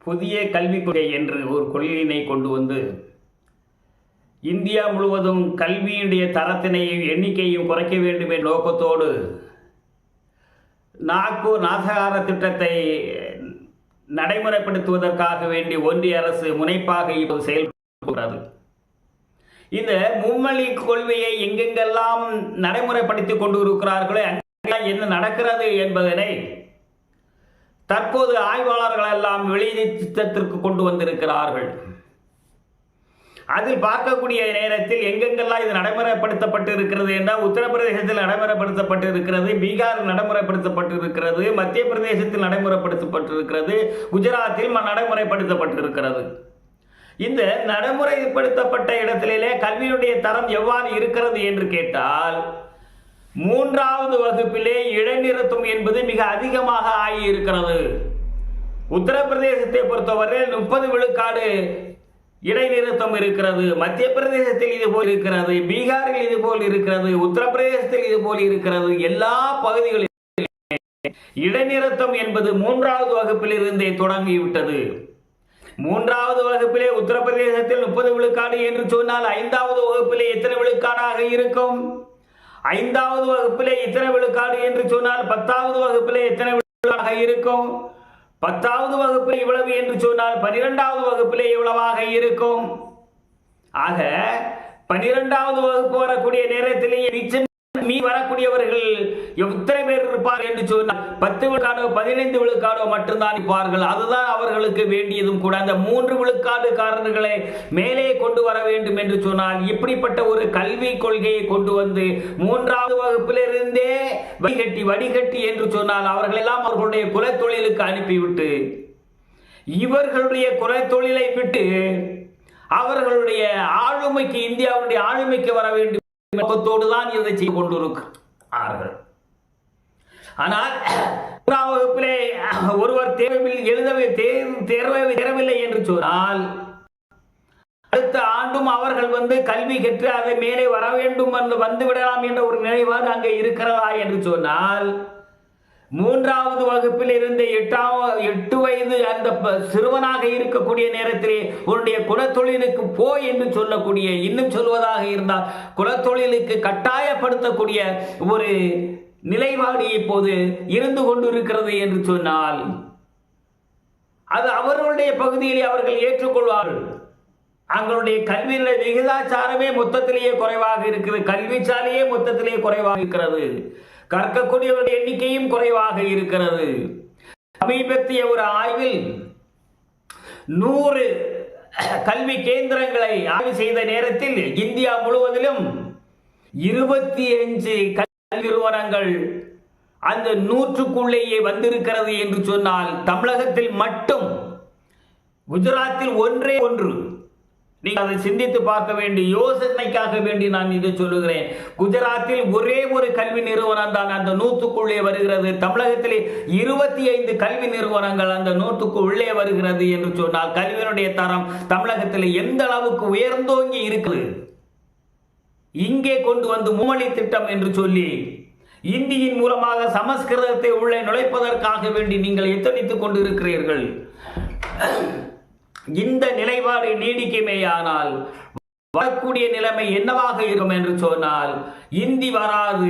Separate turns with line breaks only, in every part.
புதிய கல்விக் கொள்கை என்று ஒரு கொள்கையினை கொண்டு வந்து இந்தியா முழுவதும் கல்வியுடைய தரத்தினையும் எண்ணிக்கையும் குறைக்க வேண்டும் என்ற நோக்கத்தோடு நாக்பூர் நாசகார திட்டத்தை நடைமுறைப்படுத்துவதற்காக வேண்டி ஒன்றிய அரசு முனைப்பாக இப்போது செயல்படுகிறது. இந்த மும்மொழி கொள்கையை எங்கெங்கெல்லாம் நடைமுறைப்படுத்திக் கொண்டு இருக்கிறார்களோ என்ன நடக்கிறது என்பதனை தற்போது ஆய்வாளர்கள் எல்லாம் வெளிச்சத்திற்கு கொண்டு வந்திருக்கிறார்கள். அதில் பார்க்கக்கூடிய நேரத்தில் எங்கெங்கெல்லாம் இது நடைமுறைப்படுத்தப்பட்டு இருக்கிறது என்றால் உத்தரப்பிரதேசத்தில் நடைமுறைப்படுத்தப்பட்டு இருக்கிறது, பீகார் நடைமுறைப்படுத்தப்பட்டு இருக்கிறது, மத்திய பிரதேசத்தில் நடைமுறைப்படுத்தப்பட்டிருக்கிறது, குஜராத்தில் நடைமுறைப்படுத்தப்பட்டிருக்கிறது. இந்த நடைமுறைப்படுத்தப்பட்ட இடத்திலே கல்வியுடைய தரம் எவ்வாறு இருக்கிறது என்று கேட்டால், 3வது வகுப்பிலே இடைநிறுத்தம் என்பது மிக அதிகமாக ஆகியிருக்கிறது. உத்தரப்பிரதேசத்தை பொறுத்தவரை 30 விழுக்காடு இடைநிறுத்தம் இருக்கிறது. மத்திய பிரதேசத்தில் இது போல் இருக்கிறது, பீகாரில் இது போல் இருக்கிறது, உத்தரப்பிரதேசத்தில் இது போல் இருக்கிறது. எல்லா பகுதிகளிலும் இடைநிறுத்தம் என்பது 3வது வகுப்பில் இருந்தே தொடங்கிவிட்டது. 3வது வகுப்பிலே உத்தரப்பிரதேசத்தில் 30 விழுக்காடு என்று சொன்னால் 5வது வகுப்பிலே எத்தனை விழுக்காடாக இருக்கும்? 5வது வகுப்பிலே எத்தனை விழுக்காடு என்று சொன்னால் 10வது வகுப்பிலே எத்தனை விழுக்காடாக இருக்கும்? 10வது வகுப்பில் இவ்வளவு என்று சொன்னால் 12வது வகுப்பிலே எவ்வளவாக இருக்கும்? ஆக 12வது வகுப்பு வரக்கூடிய நேரத்திலேயே வரக்கூடியவர்கள் எத்தனை பேர் இருப்பார் என்று சொன்னால் 10 விழுக்காடோ 15 விழுக்காடோ மட்டும்தான் இருப்பார்கள். அதுதான் அவர்களுக்கு வேண்டியதும் கூட. அந்த 3 விழுக்காடு காரணங்களை மேலே கொண்டு வர வேண்டும் என்று சொன்னால் இப்படிப்பட்ட ஒரு கல்வி கொள்கையை கொண்டு வந்து 3வது வகுப்பிலிருந்தே வடிகட்டி என்று சொன்னால் அவர்கள் எல்லாம் அவர்களுடைய குலத்தொழிலுக்கு அனுப்பிவிட்டு இவர்களுடைய குலத்தொழிலை விட்டு அவர்களுடைய ஆளுமைக்கு, இந்தியாவுடைய ஆளுமைக்கு வர வேண்டும் நோக்கத்தோடு தான் இதை செய்து கொண்டிருக்கிறார்கள். ஆனால் வகுப்பிலே ஒருவர் தேர்வில் தேரவில்லை என்று சொன்னால் அடுத்த ஆண்டும் அவர்கள் கல்வி கற்று அதை மேலே வர வேண்டும் என்று வந்துவிடலாம் என்ற ஒரு நிலைப்பாடு அங்கே இருக்கிறதா என்று சொன்னால் 3வது வகுப்பில் இருந்து 8 வயது அந்த சிறுவனாக இருக்கக்கூடிய நேரத்திலே உன்னுடைய குலத்தொழிலுக்கு போ என்று சொல்லக்கூடிய, இன்னும் சொல்வதாக இருந்தால் குலத்தொழிலுக்கு கட்டாயப்படுத்தக்கூடிய ஒரு நிலைப்பாடு இப்போது இருந்து கொண்டிருக்கிறது என்று சொன்னால் அது அவர்களுடைய பகுதியிலே அவர்கள் ஏற்றுக்கொள்வார்கள். அவங்களுடைய கல்வியில விகிதாச்சாரமே மொத்தத்திலேயே குறைவாக இருக்கிறது, கல்விச்சாலையே மொத்தத்திலேயே குறைவாக இருக்கிறது, கற்கக்கூடியவருடைய எண்ணிக்கையும் குறைவாக இருக்கிறது. சமீபத்திய ஒரு ஆய்வில் 100 கல்வி கேந்திரங்களை ஆய்வு செய்த நேரத்தில் இந்தியா முழுவதிலும் 25 கல்வி நிறுவனங்கள் அந்த 100க்குள்ளேயே வந்திருக்கிறது என்று சொன்னால் தமிழகத்தில் மட்டும், குஜராத்தில் ஒன்றே ஒன்று. நீங்கள் அதை சிந்தித்து பார்க்க வேண்டிய யோசனைக்காக வேண்டி நான் இதை சொல்லுகிறேன். குஜராத்தில் ஒரே ஒரு கல்வி நிறுவனம் தான் அந்த 100க்குள்ளே வருகிறது. தமிழகத்திலே 25 கல்வி நிறுவனங்கள் அந்த 100க்கு உள்ளே வருகிறது என்று சொன்னால் கல்வியினுடைய தரம் தமிழகத்தில் எந்த அளவுக்கு உயர்ந்தோங்கி இருக்குது. இங்கே கொண்டு வந்து மும்மொழி திட்டம் என்று சொல்லி இந்தியின் மூலமாக சமஸ்கிருதத்தை உள்ளே நுழைப்பதற்காக வேண்டி நீங்கள் எத்தனித்துக் கொண்டிருக்கிறீர்கள். இந்த நிலைப்பாடு நீடிக்குமேயானால் வரக்கூடிய நிலைமை என்னவாக இருக்கும் என்று சொன்னால் இந்தி வராது,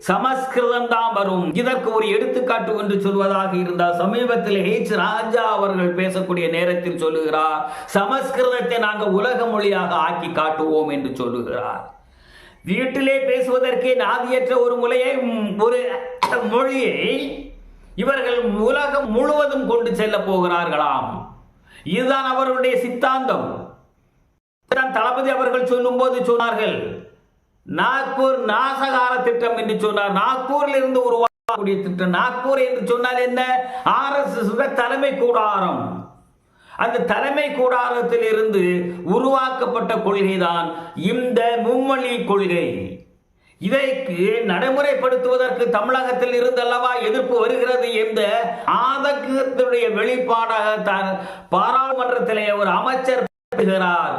சமஸ்கிருதம் தான் வரும். இதற்கு ஒரு எடுத்துக்காட்டு என்று சொல்வதாக இருந்தால் சமீபத்தில் ராஜா அவர்கள் பேசக்கூடிய நேரத்தில் சொல்லுகிறார், சமஸ்கிருதத்தை நாங்கள் உலக மொழியாக ஆக்கி காட்டுவோம் என்று சொல்லுகிறார். வீட்டிலே பேசுவதற்கே நாதியற்ற ஒரு மொழியை இவர்கள் உலகம் முழுவதும் கொண்டு செல்ல போகிறார்களாம். இதுதான் அவர்களுடைய சித்தாந்தம். தளபதி அவர்கள் சொல்லும் போது சொன்னார்கள், நாக்பூர் நாசகார திட்டம் என்று சொன்னார். நாக்பூரில் இருந்து உருவாக்கக்கூடிய திட்டம். நாக்பூர் என்று சொன்னால் என்ன? RSS தலைமை கூடாரம். அந்த தலைமை கூடாரத்தில் இருந்து உருவாக்கப்பட்ட கொள்கைதான் இந்த மும்மொழி கொள்கை. இதற்கு நடைமுறைப்படுத்துவதற்கு தமிழகத்தில் இருந்தல்லவா எதிர்ப்பு வருகிறது என்ற ஆதங்கத்தினுடைய வெளிப்பாடாக பாராளுமன்றத்திலே ஒரு அமைச்சர் பேசுகிறார்.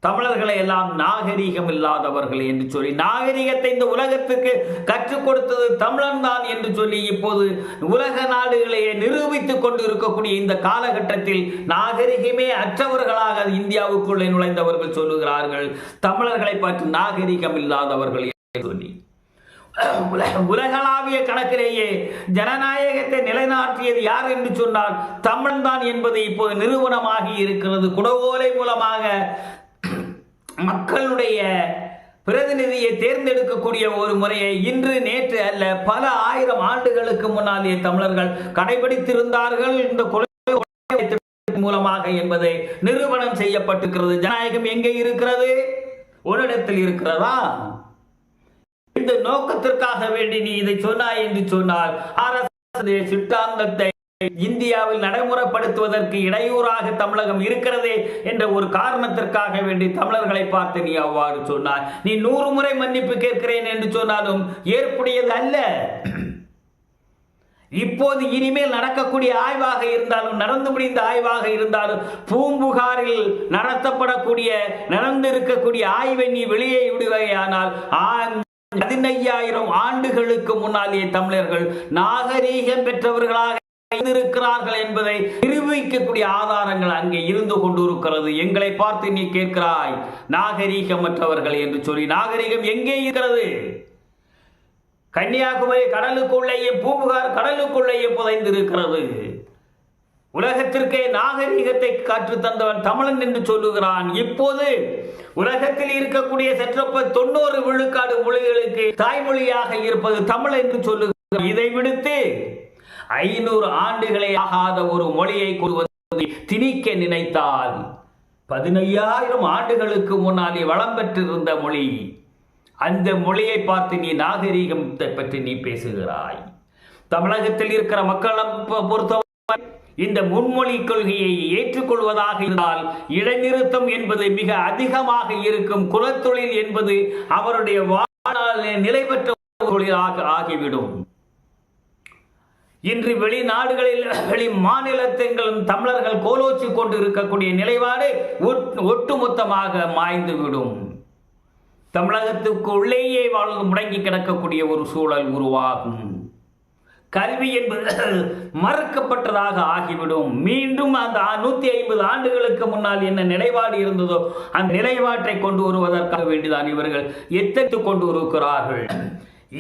தமிழர்களை எல்லாம் நாகரீகம் இல்லாதவர்கள் என்று சொல்லி, நாகரீகத்தை இந்த உலகத்துக்கு கற்றுக் கொடுத்தது தமிழன் தான் என்று சொல்லி இப்போது உலக நாடுகளையே நிரூபித்துக் கொண்டு இருக்கக்கூடிய இந்த காலகட்டத்தில் நாகரிகமே அற்றவர்களாக இந்தியாவுக்குள்ளே நுழைந்தவர்கள் சொல்லுகிறார்கள் தமிழர்களை பற்றி நாகரிகம் இல்லாதவர்கள் என்று சொல்லி. உலகளாவிய கணக்கிலேயே ஜனநாயகத்தை நிலைநாட்டியது யார் என்று சொன்னால் தமிழன் தான் என்பது இப்போது நிரூபணமாகி இருக்கிறது. குடவோலை மூலமாக மக்களுடைய பிரதிநிதியை தேர்ந்தெடுக்கக்கூடிய ஒரு முறையை இன்று நேற்று அல்ல பல ஆயிரம் ஆண்டுகளுக்கு முன்னாலே தமிழர்கள் கடைபிடித்திருந்தார்கள் இந்த கொலை மூலமாக என்பதை நிரூபணம் செய்யப்பட்டிருக்கிறது. ஜனநாயகம் எங்கே இருக்கிறது? உன்னிடத்தில் இருக்கிறதா? இந்த நோக்கத்திற்காக வேண்டி நீ இதை சொன்னாய் என்று சொன்னால் அரசு சித்தாந்தத்தை இந்தியாவில் நடைமுறைப்படுத்துவதற்கு இடையூறாக தமிழகம் இருக்கிறதே என்ற ஒரு காரணத்திற்காக வேண்டி தமிழர்களை பார்த்து நீ அவ்வாறு சொன்னாய். நீ 100 முறை மன்னிப்பு கேட்கிறேன் என்று சொன்னாலும் ஏற்புடையது அல்ல. இப்போது இனிமேல் நடக்கக்கூடிய ஆய்வாக இருந்தாலும் நடந்து முடிந்த ஆய்வாக இருந்தாலும் பூம்புகாரில் நடத்தப்படக்கூடிய நடந்திருக்கக்கூடிய ஆய்வை நீ வெளியே விடுவையானால் 15,000 ஆண்டுகளுக்கு முன்னாலே தமிழர்கள் நாகரீகம் பெற்றவர்களாக இருக்கிறார்கள் என்பதை நிரூபிக்கக்கூடிய ஆதாரங்கள் அங்கே இருந்து கொண்டிருக்கிறது. எங்களை பார்த்து நீ கேட்கிறாய் நாகரீகமற்றவர்கள் என்று சொல்லி. நாகரீகம் எங்கே இருக்கிறது? கன்னியாகுமரி கடலுக்குள்ளேயே பூம்புகார் கடலுக்குள்ளேயே புதைந்திருக்கிறது. உலகத்திற்கே நாகரீகத்தை கற்றுத் தந்தவன் தமிழன் என்று சொல்லுகிறான். இப்போது உலகத்தில் இருக்கக்கூடிய சற்றொப்ப 90 விழுக்காடு மொழிகளுக்கு தாய்மொழியாக இருப்பது தமிழ் என்று சொல்லுகிறான். இதை விடுத்து 500 ஆண்டுகளே ஆகாத ஒரு மொழியை கொள்வதை திணிக்க நினைத்தால் 15,000 ஆண்டுகளுக்கு முன்னாலே வளம் பெற்றிருந்த மொழி, அந்த மொழியை பார்த்து நீ நாகரீகத்தை பற்றி நீ பேசுகிறாய். தமிழகத்தில் இருக்கிற மக்களை பொறுத்தவரை இந்த முன்மொழி கொள்கையை ஏற்றுக்கொள்வதாக இருந்தால் இடைநிறுத்தம் என்பது மிக அதிகமாக இருக்கும். குலத்தொழில் என்பது அவருடைய வாழ்நாளில் நிலை பெற்ற தொழிலாக ஆகிவிடும். இன்று வெளிநாடுகளில் வெளி மாநிலத்திலும் தமிழர்கள் கோலோச்சி கொண்டு இருக்கக்கூடிய நிலைப்பாடு ஒட்டுமொத்தமாக மாய்ந்துவிடும். தமிழகத்துக்கு உள்ளேயே வாழ்ந்து முடங்கி கிடக்கக்கூடிய ஒரு சூழல் உருவாகும். கல்வி என்பது மறுக்கப்பட்டதாக ஆகிவிடும். மீண்டும் அந்த 150 ஆண்டுகளுக்கு முன்னால் என்ன நிலைப்பாடு இருந்ததோ அந்த நிலைப்பாட்டை கொண்டு வருவதற்காக வேண்டிதான் இவர்கள் எத்தனைத்து கொண்டு இருக்கிறார்கள்.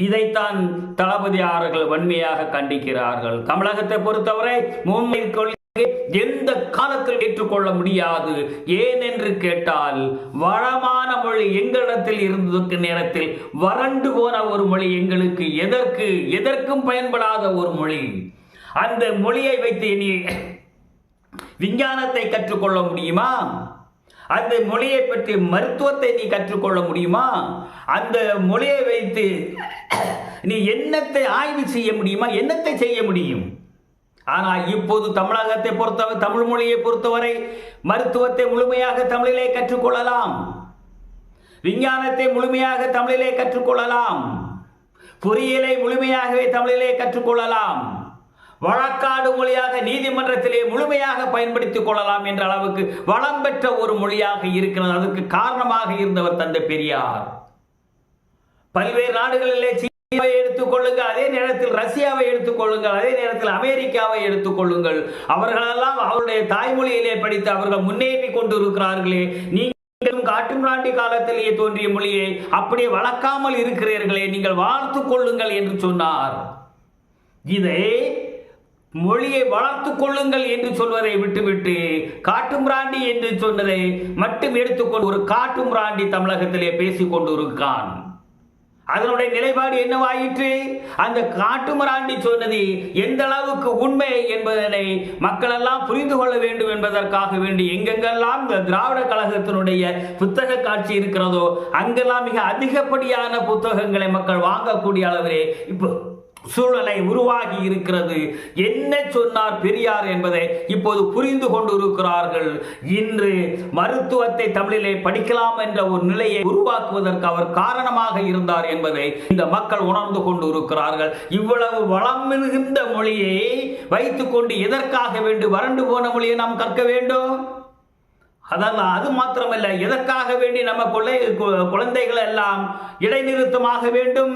இதைத்தான் தளபதி அவர்கள் வன்மையாக கண்டிக்கிறார்கள். தமிழகத்தை பொறுத்தவரை முன்மை கொள்கை எந்த காலத்தில் ஏற்றுக்கொள்ள முடியாது. ஏன் என்று கேட்டால் வளமான மொழி எங்களிடத்தில் இருந்த நேரத்தில் வறண்டு போன ஒரு மொழி எங்களுக்கு எதற்கும் பயன்படாத ஒரு மொழி. அந்த மொழியை வைத்து நீ விஞ்ஞானத்தை கற்றுக்கொள்ள முடியுமா? அந்த மொழியை பற்றி மருத்துவத்தை நீ கற்றுக்கொள்ள முடியுமா? அந்த மொழியை வைத்து நீ என்னத்தை ஆய்வு செய்ய முடியுமா? என்னத்தை செய்ய முடியும்? ஆனால் இப்போது தமிழகத்தை பொறுத்தவரை தமிழ் மொழியை பொறுத்தவரை மருத்துவத்தை முழுமையாக தமிழிலே கற்றுக்கொள்ளலாம், விஞ்ஞானத்தை முழுமையாக தமிழிலே கற்றுக்கொள்ளலாம், பொறியியலை முழுமையாகவே தமிழிலே கற்றுக்கொள்ளலாம், வழக்காடு மொழியாக நீதிமன்றத்திலே முழுமையாக பயன்படுத்திக் கொள்ளலாம் என்ற அளவுக்கு வளம் பெற்ற ஒரு மொழியாக இருக்கிறது. அதற்கு காரணமாக இருந்தவர் தந்தை பெரியார். பல்வேறு நாடுகளிலே சீனாவை எடுத்துக் கொள்ளுங்கள், அதே நேரத்தில் ரஷ்யாவை எடுத்துக் கொள்ளுங்கள், அதே நேரத்தில் அமெரிக்காவை எடுத்துக் கொள்ளுங்கள். அவர்களெல்லாம் அவருடைய தாய்மொழியிலே படித்து அவர்கள் முன்னேறி கொண்டு இருக்கிறார்களே. நீங்களும் காட்டுமிராண்டி காலத்திலேயே தோன்றிய மொழியை அப்படியே வளர்க்காமல் இருக்கிறீர்களே, நீங்கள் வாழ்த்துக் கொள்ளுங்கள் என்று சொன்னார். இதை மொழியை வளர்த்துக் கொள்ளுங்கள் என்று சொல்வதை விட்டுவிட்டு காட்டுமிராண்டி என்று சொன்னதை மட்டும் எடுத்துக்கொண்டு ஒரு காட்டுமிராண்டி தமிழகத்திலே பேசிக் கொண்டு இருக்கான். அதனுடைய நிலைப்பாடு என்னவாயிற்று? அந்த காட்டுமிராண்டி சொன்னது எந்த அளவுக்கு உண்மை என்பதனை மக்கள் எல்லாம் புரிந்து கொள்ள வேண்டும் என்பதற்காக வேண்டி எங்கெங்கெல்லாம் இந்த திராவிட கழகத்தினுடைய புத்தக காட்சி இருக்கிறதோ அங்கெல்லாம் மிக அதிகப்படியான புத்தகங்களை மக்கள் வாங்கக்கூடிய அளவிலே இப்போ சூழலை உருவாகி இருக்கிறது. என்ன சொன்னார் பெரியார் என்பதை இப்போது புரிந்து கொண்டு இருக்கிறார்கள். இன்று மருத்துவத்தை தமிழிலே படிக்கலாம் என்ற ஒரு நிலையை உருவாக்குவதற்கு அவர் காரணமாக இருந்தார் என்பதை இந்த மக்கள் உணர்ந்து கொண்டு இருக்கிறார்கள். இவ்வளவு வளம் மிகுந்த மொழியை வைத்துக் கொண்டு எதற்காக வேண்டும் வறண்டு போன மொழியை நாம் கற்க வேண்டும்? அதான் அது மாத்திரமல்ல, எதற்காக வேண்டி நம்ம குழந்தைகள் எல்லாம் இடைநிறுத்தமாக வேண்டும்?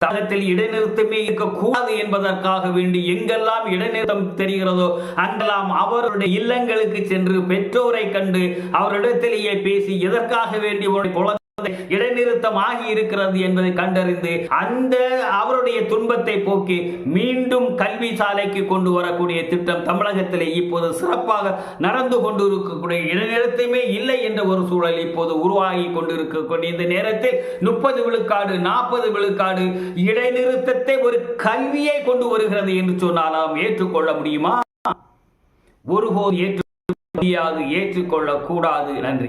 தமிழகத்தில் இடைநிறுத்தமே இருக்கக்கூடாது என்பதற்காக வேண்டி எங்கெல்லாம் இடைநிறுத்தம் தெரிகிறதோ அங்கெல்லாம் அவருடைய இல்லங்களுக்கு சென்று பெற்றோரை கண்டு அவரிடத்திலேயே பேசி எதற்காக வேண்டி குழந்தை இடைநிறுத்தம் ஆகி இருக்கிறது என்பதை கண்டறிந்து அந்த அவருடைய துன்பத்தை போக்கி மீண்டும் கல்வி சாலைக்கு கொண்டு வரக்கூடிய திட்டம் தமிழகத்திலே இப்போது சிறப்பாக நடந்து கொண்டிருக்கக்கூடிய, இடைநிறுத்தமே இல்லை என்ற ஒரு சூழல் இப்போது உருவாகி கொண்டிருக்கக்கூடிய இந்த நேரத்தில் 30 விழுக்காடு 40 விழுக்காடு இடைநிறுத்தத்தை ஒரு கல்வியை கொண்டு வருகிறது என்று சொன்னால் நாம் ஏற்றுக்கொள்ள முடியுமா? ஒருபோது ஏற்றுக்கொள்ள முடியாது, ஏற்றுக்கொள்ள கூடாது. நன்றி.